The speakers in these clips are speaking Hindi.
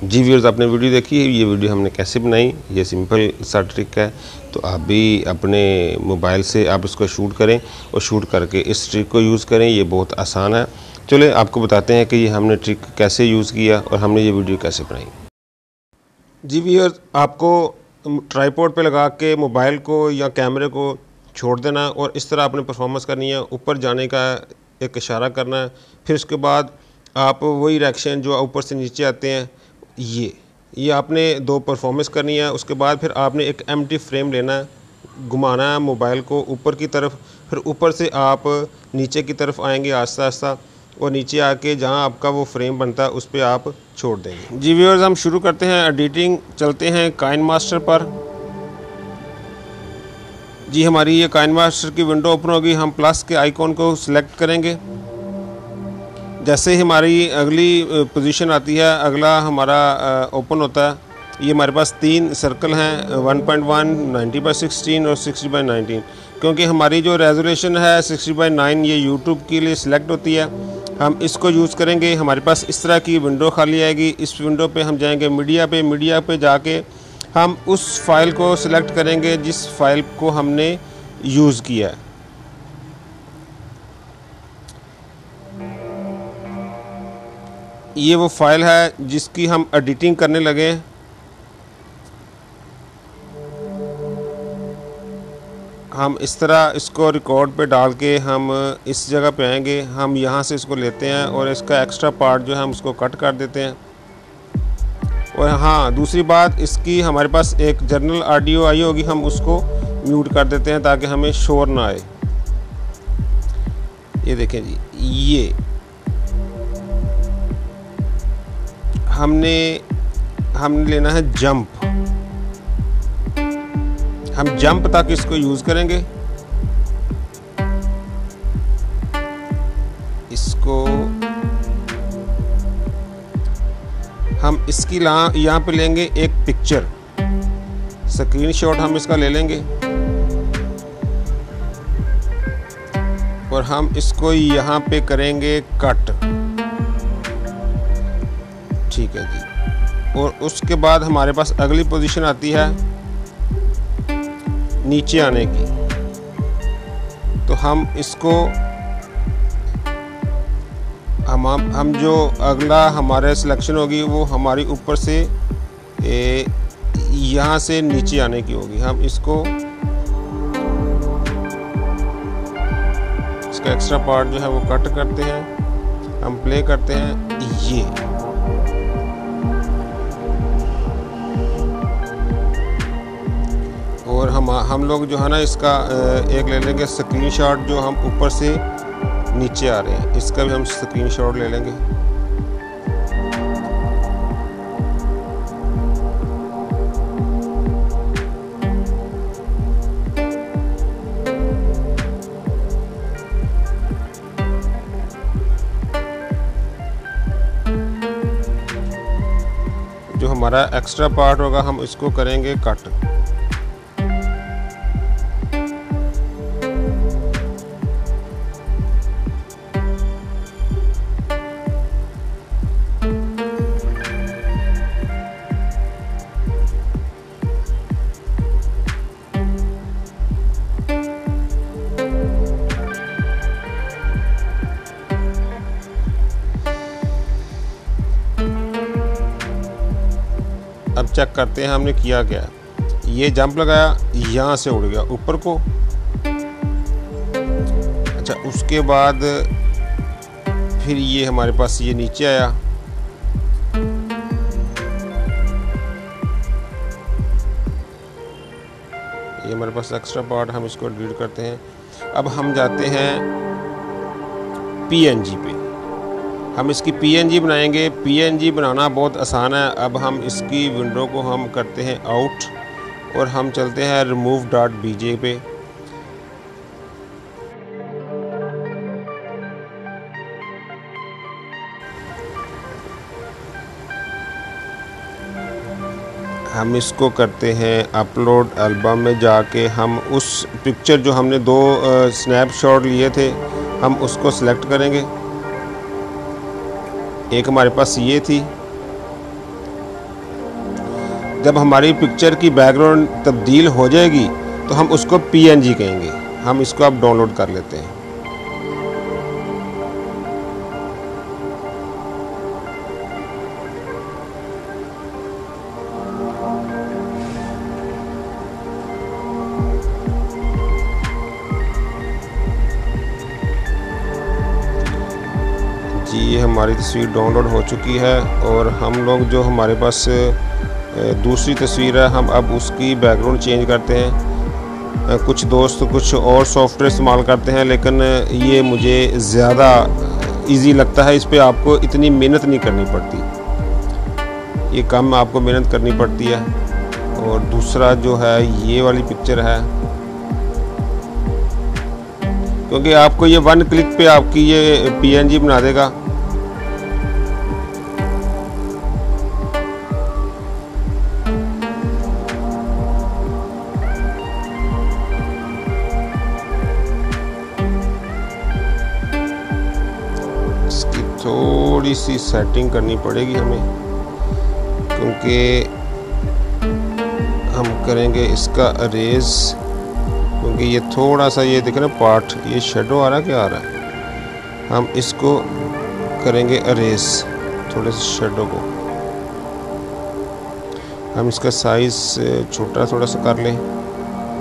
जी व्यूअर्स, आपने वीडियो देखी है। ये वीडियो हमने कैसे बनाई, ये सिंपल सा ट्रिक है। तो आप भी अपने मोबाइल से आप इसको शूट करें और शूट करके इस ट्रिक को यूज़ करें। ये बहुत आसान है। चलिए आपको बताते हैं कि ये हमने ट्रिक कैसे यूज़ किया और हमने ये वीडियो कैसे बनाई। जी व्यूअर्स, आपको ट्राइपॉड पे लगा के मोबाइल को या कैमरे को छोड़ देना और इस तरह आपने परफॉर्मेंस करनी है। ऊपर जाने का एक इशारा करना है, फिर उसके बाद आप वही रिएक्शन जो ऊपर से नीचे आते हैं ये आपने 2 परफॉर्मेंस करनी है। उसके बाद फिर आपने एक एम्प्टी फ्रेम लेना है, घुमाना है मोबाइल को ऊपर की तरफ, फिर ऊपर से आप नीचे की तरफ आएंगे आहिस्ता आहिस्ता और नीचे आके जहां आपका वो फ्रेम बनता है उस पर आप छोड़ देंगे। जी व्यूअर्स, हम शुरू करते हैं एडिटिंग। चलते हैं काइनमास्टर पर। जी हमारी ये काइनमास्टर की विंडो ओपन होगी। हम प्लस के आइकॉन को सिलेक्ट करेंगे। जैसे ही हमारी अगली पोजीशन आती है, अगला हमारा ओपन होता है। ये हमारे पास 3 सर्कल हैं, 1.1, 90/16 और 60/19। क्योंकि हमारी जो रेजोल्यूशन है 60/9 ये यूट्यूब के लिए सिलेक्ट होती है, हम इसको यूज़ करेंगे। हमारे पास इस तरह की विंडो खाली आएगी। इस विंडो पे हम जाएंगे मीडिया पे जाके हम उस फाइल को सिलेक्ट करेंगे जिस फाइल को हमने यूज़ किया है। ये वो फाइल है जिसकी हम एडिटिंग करने लगे हैं। हम इस तरह इसको रिकॉर्ड पे डाल के हम इस जगह पे आएंगे। हम यहाँ से इसको लेते हैं और इसका एक्स्ट्रा पार्ट जो है हम उसको कट कर देते हैं। और हाँ, दूसरी बात, इसकी हमारे पास एक जनरल ऑडियो आई होगी, हम उसको म्यूट कर देते हैं ताकि हमें शोर ना आए। ये देखें जी, ये हमने लेना है जंप। हम जंप तक इसको यूज़ करेंगे। इसको हम इसकी यहाँ पे लेंगे एक पिक्चर, स्क्रीनशॉट हम इसका ले लेंगे और हम इसको यहाँ पे करेंगे कट। ठीक है जी। और उसके बाद हमारे पास अगली पोजीशन आती है नीचे आने की। तो हम इसको हम जो अगला हमारे सिलेक्शन होगी वो हमारी ऊपर से यहाँ से नीचे आने की होगी। हम इसको इसका एक्स्ट्रा पार्ट जो है वो कट करते हैं, हम प्ले करते हैं ये। और हम लोग जो है ना इसका एक ले लेंगे स्क्रीनशॉट जो हम ऊपर से नीचे आ रहे हैं, इसका भी हम स्क्रीनशॉट ले लेंगे। जो हमारा एक्स्ट्रा पार्ट होगा हम इसको करेंगे कट। अब चेक करते हैं हमने किया क्या। ये जंप लगाया, यहाँ से उड़ गया ऊपर को। अच्छा, उसके बाद फिर ये हमारे पास ये नीचे आया। ये हमारे पास एक्स्ट्रा पार्ट, हम इसको डिलीट करते हैं। अब हम जाते हैं PNG पे। हम इसकी PNG बनाएंगे। PNG बनाना बहुत आसान है। अब हम इसकी विंडो को हम करते हैं आउट और हम चलते हैं remove.bj पे। हम इसको करते हैं अपलोड एल्बम में जाके हम उस पिक्चर जो हमने 2 स्नैपशॉट लिए थे हम उसको सिलेक्ट करेंगे। एक हमारे पास ये थी जब हमारी पिक्चर की बैकग्राउंड तब्दील हो जाएगी तो हम उसको PNG कहेंगे। हम इसको अब डाउनलोड कर लेते हैं। जी ये हमारी तस्वीर डाउनलोड हो चुकी है और हम लोग जो हमारे पास दूसरी तस्वीर है हम अब उसकी बैकग्राउंड चेंज करते हैं। कुछ दोस्त कुछ और सॉफ्टवेयर इस्तेमाल करते हैं, लेकिन ये मुझे ज़्यादा इजी लगता है। इस पे आपको इतनी मेहनत नहीं करनी पड़ती, ये कम आपको मेहनत करनी पड़ती है। और दूसरा जो है ये वाली पिक्चर है, क्योंकि आपको ये 1 क्लिक पे आपकी ये PNG बना देगा। इसकी थोड़ी सी सेटिंग करनी पड़ेगी हमें, क्योंकि हम करेंगे इसका अरेज, क्योंकि ये थोड़ा सा ये दिख रहा है पार्ट, ये शेडो आ रहा है, क्या आ रहा है। हम इसको करेंगे अरेज, थोड़े से शेडो को हम इसका साइज छोटा थोड़ा सा कर लें,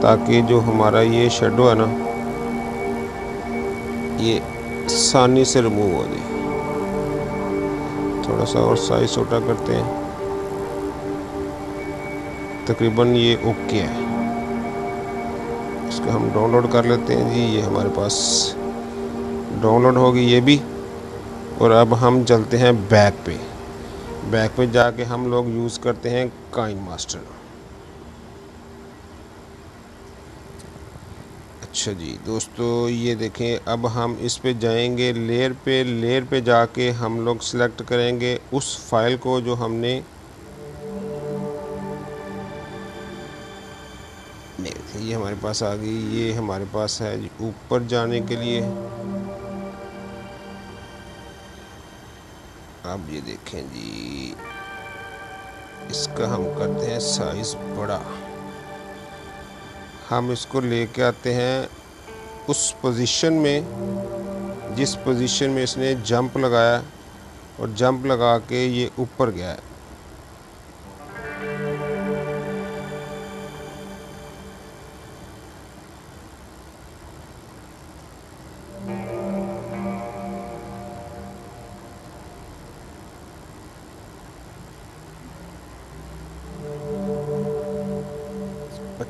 ताकि जो हमारा ये शेडो है ना ये आसानी से रिमूव हो जाए। थोड़ा सा और साइज छोटा करते हैं, तकरीबन ये ओके है। इसको हम डाउनलोड कर लेते हैं जी। ये हमारे पास डाउनलोड होगी ये भी। और अब हम चलते हैं बैक पे। बैक पे जाके हम लोग यूज़ करते हैं काइनमास्टर। अच्छा जी दोस्तों, ये देखें, अब हम इस पे जाएंगे लेयर पे। लेयर पे जाके हम लोग सिलेक्ट करेंगे उस फाइल को जो हमने ये हमारे पास आ गई। ये हमारे पास है ऊपर जाने के लिए। अब ये देखें जी, इसका हम करते हैं साइज बड़ा। हम इसको लेके आते हैं उस पोजीशन में जिस पोजीशन में इसने जंप लगाया, और जंप लगा के ये ऊपर गया है।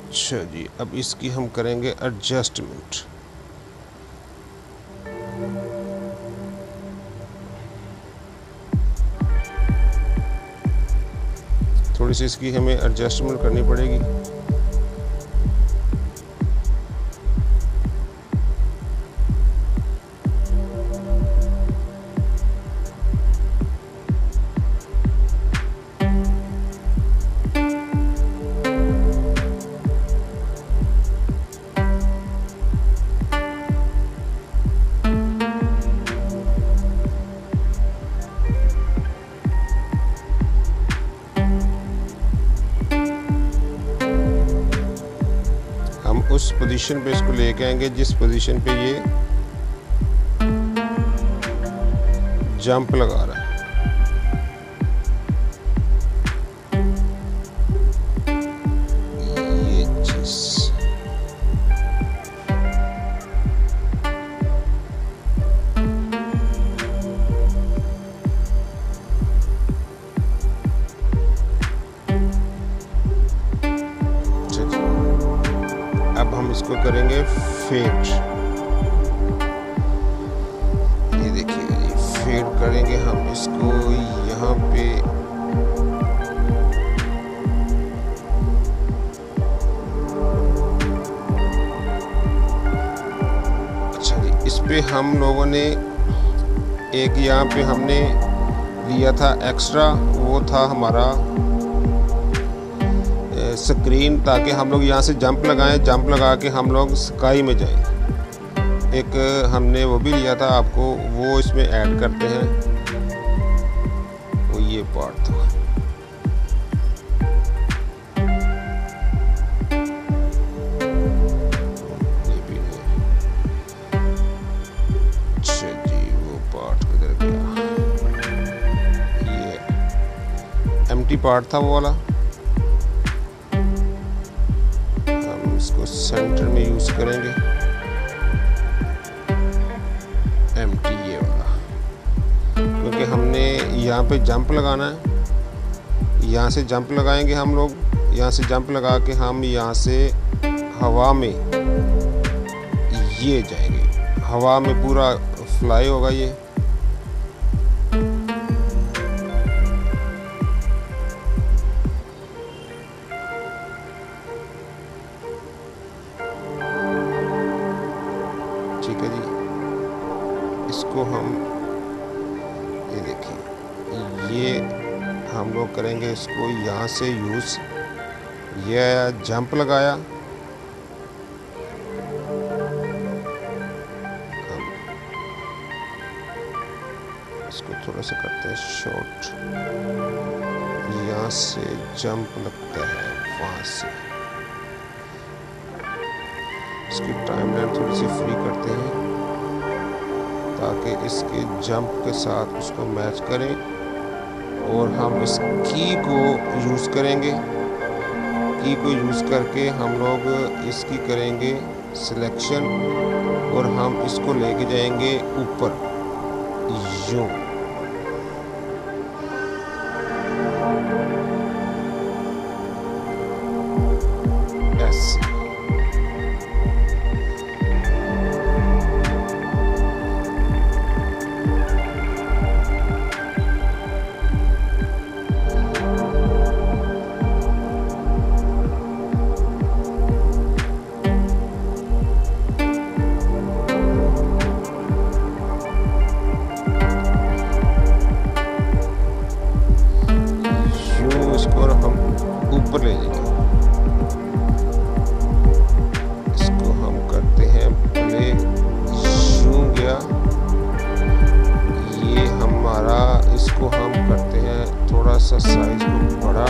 अच्छा जी, अब इसकी हम करेंगे एडजस्टमेंट। थोड़ी सी इसकी हमें एडजस्टमेंट करनी पड़ेगी। उस पोजीशन पे इसको लेके आएंगे जिस पोजीशन पे ये जंप लगा रहा है। ये चीज अब हम इसको करेंगे फेड। ये देखिएगा जी, फेड करेंगे हम इसको यहाँ पे। अच्छा जी, इस पे हम लोगों ने एक यहाँ पे हमने लिया था एक्स्ट्रा, वो था हमारा स्क्रीन, ताकि हम लोग यहाँ से जंप लगाएं, जंप लगा के हम लोग स्काई में जाएं। एक हमने वो भी लिया था, आपको वो इसमें ऐड करते हैं। वो ये पार्ट था। एम्प्टी पार्ट था वो वाला, हम इसको सेंटर में यूज करेंगे, एम्प्टी ये वाला, क्योंकि हमने यहाँ पे जंप लगाना है। यहाँ से जंप लगाएंगे हम लोग, यहाँ से जंप लगा के हम यहाँ से हवा में ये जाएंगे, हवा में पूरा फ्लाई होगा ये। ठीक है जी, इसको हम ये देखिए, ये हम लोग करेंगे इसको यहाँ से यूज़। ये जंप लगाया, हम इसको थोड़ा सा करते हैं शॉर्ट, यहाँ से जंप लगता है वहाँ से, इसकी टाइमलाइन थोड़ी सी फ्री करते हैं ताकि इसके जंप के साथ उसको मैच करें। और हम इस की को यूज़ करेंगे, की को यूज़ करके हम लोग इसकी करेंगे सिलेक्शन और हम इसको लेके जाएंगे ऊपर यूं। ऐसे ऊपर ले जाएंगे, इसको हम करते हैं प्ले, यूं गया ये हमारा, इसको हम करते हैं थोड़ा सा साइज को बड़ा,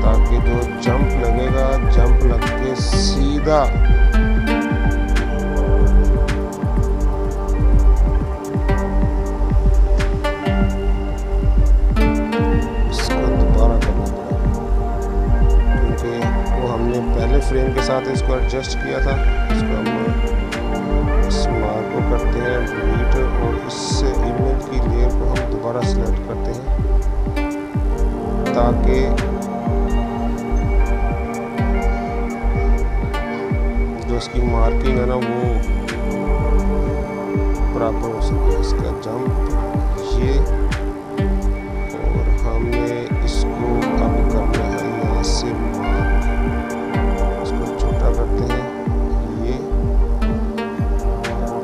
ताकि जो जंप लगेगा, जंप लग के सीधा फ्रेम के साथ इसको एडजस्ट किया था। इसको हम इस मार्क को करते हैं डिलीट और इस इमेज की लेयर को हम दोबारा सिलेक्ट करते हैं ताकि जो इसकी मार्किंग है ना वो बराबर हो सके। इसका जंप ये, और हमने इसको अब करना है यहाँ से मार्क, करते हैं ये,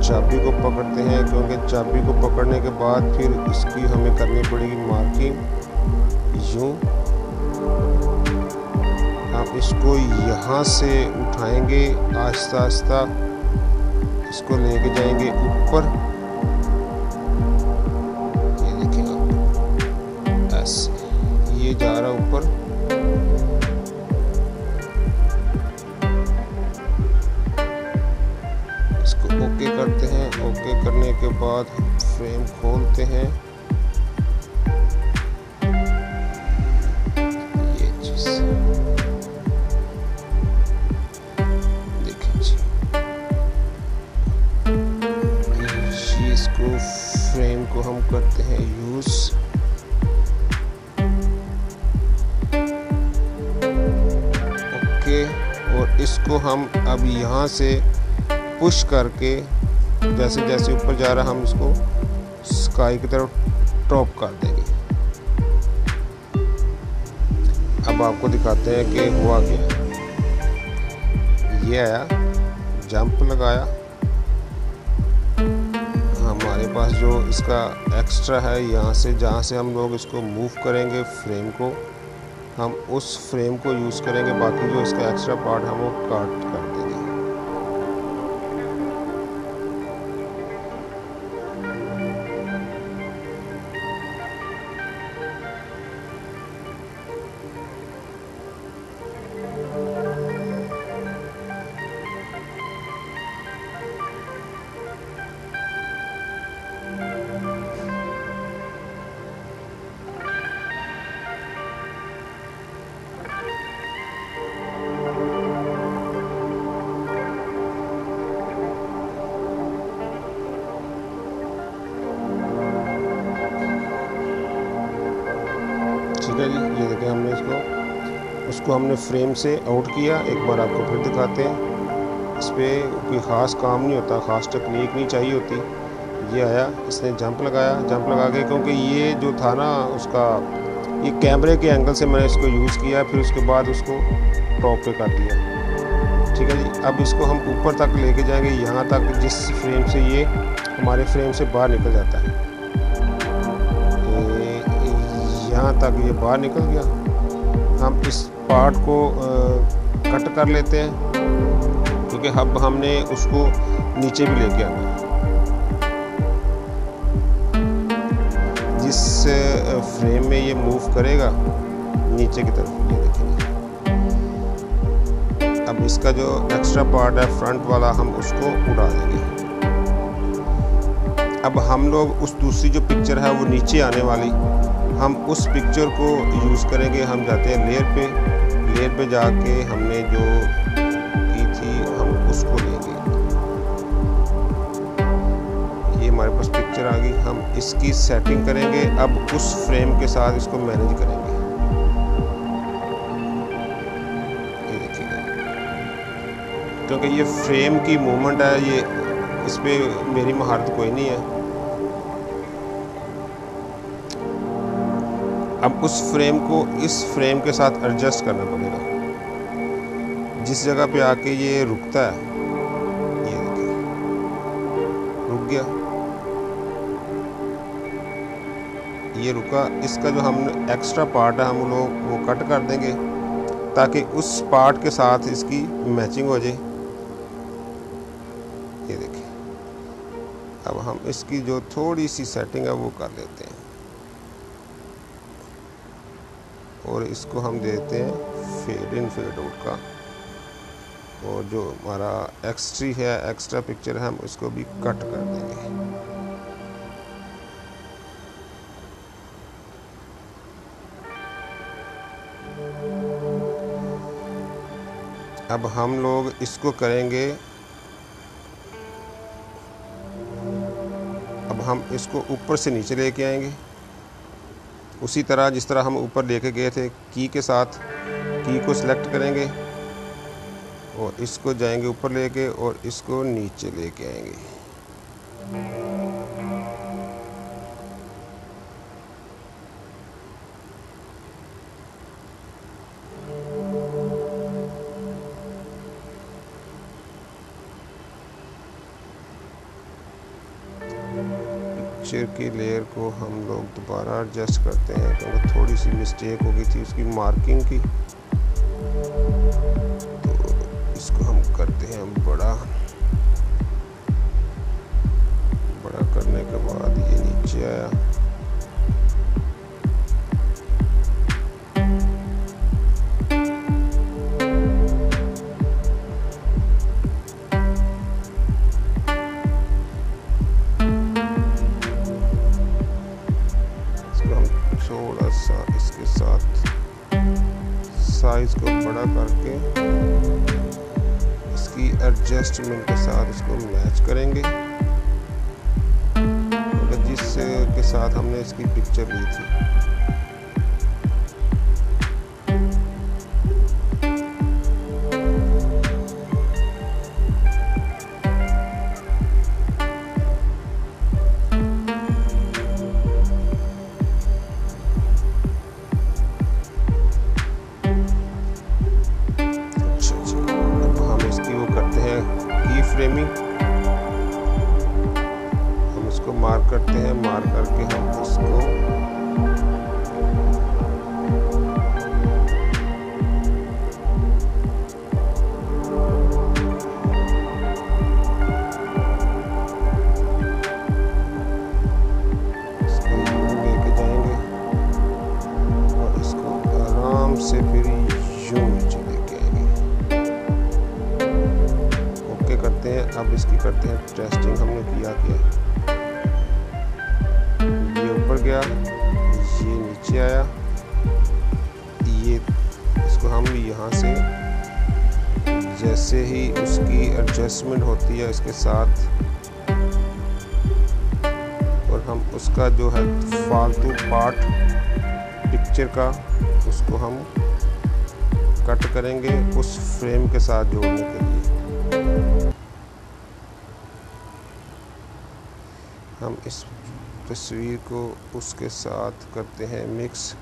चाबी को पकड़ते हैं क्योंकि चाबी को पकड़ने के बाद फिर इसकी हमें करनी पड़ेगी मार्किंग यूं। हम इसको यहाँ से उठाएंगे आहिस्ता आहिस्ता, इसको लेके जाएंगे ऊपर, ये देखिए आप ऐसे ये जा रहा ऊपर। ओके करते हैं, ओके करने के बाद फ्रेम खोलते हैं, ये चीज देखिए जी, इसको फ्रेम को हम करते हैं यूज, ओके। और इसको हम अब यहाँ से पुश करके जैसे जैसे ऊपर जा रहा हम इसको स्काई की तरफ टॉप कर देंगे। अब आपको दिखाते हैं कि हुआ क्या। ये आया, जंप लगाया, हमारे पास जो इसका एक्स्ट्रा है यहाँ से, जहाँ से हम लोग इसको मूव करेंगे फ्रेम को, हम उस फ्रेम को यूज़ करेंगे, बाकी जो इसका एक्स्ट्रा पार्ट हम वो काट कर देंगे। है जी, ये देखें हमने उसको हमने फ्रेम से आउट किया। एक बार आपको फिर दिखाते हैं। इस पर कोई ख़ास काम नहीं होता, ख़ास टेक्निक नहीं चाहिए होती। ये आया, इसने जंप लगा के, क्योंकि ये जो था ना उसका, ये कैमरे के एंगल से मैंने इसको यूज़ किया, फिर उसके बाद उसको टॉप पे कर दिया। ठीक है जी। अब इसको हम ऊपर तक लेके जाएंगे, यहाँ तक जिस फ्रेम से ये हमारे फ्रेम से बाहर निकल जाता है। यहाँ तक ये बाहर निकल गया। हम इस पार्ट को कट कर लेते हैं, क्योंकि अब हमने उसको नीचे भी लेके आना है। जिस फ्रेम में ये मूव करेगा नीचे की तरफ, ये देखेंगे। अब इसका जो एक्स्ट्रा पार्ट है फ्रंट वाला, हम उसको उड़ा देंगे। अब हम लोग उस दूसरी जो पिक्चर है वो नीचे आने वाली, हम उस पिक्चर को यूज़ करेंगे। हम जाते हैं लेयर पे जाके हमने जो की थी हम उसको लेंगे। ये हमारे पास पिक्चर आ गई, हम इसकी सेटिंग करेंगे। अब उस फ्रेम के साथ इसको मैनेज करेंगे। ये देखिएगा, क्योंकि ये फ्रेम की मूवमेंट है, ये इस पे मेरी महारत कोई नहीं है। अब उस फ्रेम को इस फ्रेम के साथ एडजस्ट करना पड़ेगा। जिस जगह पे आके ये रुकता है, ये देखिए रुक गया, ये रुका। इसका जो हम एक्स्ट्रा पार्ट है हम लोग वो कट कर देंगे, ताकि उस पार्ट के साथ इसकी मैचिंग हो जाए। ये देखिए, अब हम इसकी जो थोड़ी सी सेटिंग है वो कर लेते हैं, और इसको हम देते हैं फेड इन फेड आउट का। और जो हमारा एक्स्ट्रा पिक्चर है हम इसको भी कट कर देंगे। अब हम लोग इसको करेंगे, अब हम इसको ऊपर से नीचे लेके आएंगे, उसी तरह जिस तरह हम ऊपर लेके गए थे। की के साथ की को सिलेक्ट करेंगे और इसको जाएंगे ऊपर लेके, और इसको नीचे लेके आएंगे। पिक्चर की लेयर को हम लोग दोबारा एडजस्ट करते हैं, क्योंकि थोड़ी सी मिस्टेक हो गई थी उसकी मार्किंग की। तो इसको हम करते हैं बड़ा करने के बाद ये नीचे आया। थोड़ा सा इसके साथ साइज को बड़ा करके इसकी एडजस्टमेंट के साथ इसको मैच करेंगे, जिस के साथ हमने इसकी पिक्चर ली थी। फ्रेमिंग हम इसको मार्क करते हैं, मार्क करके हम इसको लेके जाएंगे और इसको आराम से फिर यूं नीचे लेके आएंगे। करते हैं। अब इसकी करते हैं टेस्टिंग। हमने किया ये ऊपर गया, ये नीचे आया, ये इसको हम यहाँ से जैसे ही उसकी एडजस्टमेंट होती है इसके साथ, और हम उसका जो है फालतू पार्ट पिक्चर का उसको हम कट करेंगे उस फ्रेम के साथ जोड़ने के लिए। हम इस तस्वीर को उसके साथ करते हैं मिक्स।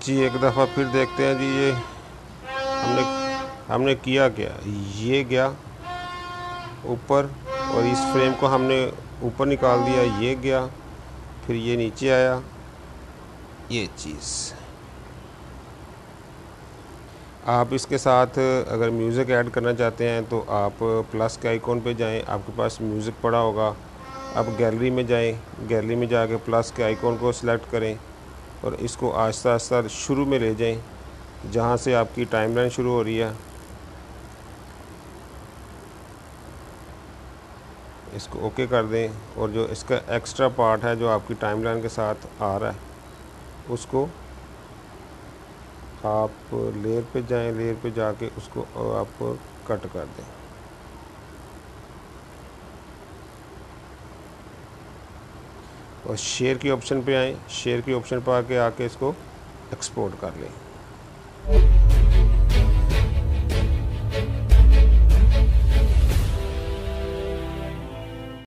जी एक दफ़ा फिर देखते हैं जी। ये हमने किया क्या, ये गया ऊपर और इस फ्रेम को हमने ऊपर निकाल दिया, ये गया, फिर ये नीचे आया, ये चीज़। आप इसके साथ अगर म्यूज़िक ऐड करना चाहते हैं तो आप प्लस के आइकॉन पे जाएं, आपके पास म्यूज़िक पड़ा होगा। आप गैलरी में जाएं, गैलरी में जाके प्लस के आइकॉन को सिलेक्ट करें और इसको आहिस्ता आहिस्ता शुरू में ले जाएं, जहाँ से आपकी टाइमलाइन शुरू हो रही है। इसको ओके कर दें और जो इसका एक्स्ट्रा पार्ट है जो आपकी टाइमलाइन के साथ आ रहा है उसको आप लेयर पे जाएं, लेयर पे जाके उसको आप कट कर दें। और शेयर की ऑप्शन पे आएँ, शेयर की ऑप्शन पर आके इसको एक्सपोर्ट कर लें।